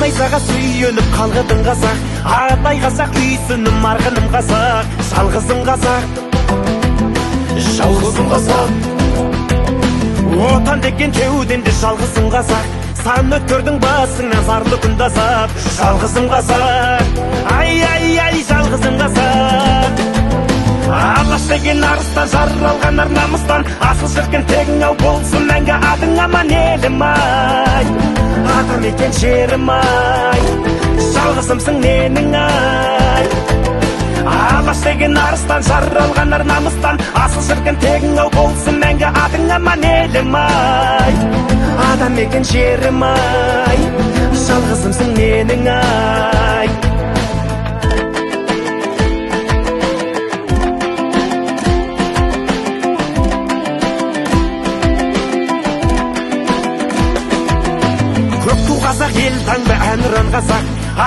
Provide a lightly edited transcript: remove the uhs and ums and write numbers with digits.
найзаға сүйеніп қалғыдың қазақ, атай қазақ үйсінім арғыным қазақ, жалғызым қазақ, жалғызым қазақ. Отан деген кеудемде жалғызым қазақ, сан өткөрдің басыңнан зарлы күн азап, жалғызым қазақ, ай ай ай жалғызым қазақ. Алаш деген арыстан, жаралған ар намыстан, асыл шіркін тегің ау болсын мәңгі адың аман елім ай, атамекен жерім ай, жалғызымсың менің ай. Алаш деген арыстан, жаралған ар намыстан, асыл шіркін тегің ау болсын мәңгі адың аман елім ай, атамекен жерім ай, жалғызымсың менің ай. Көк ту қазақ, ел таңба әнұран қазақ,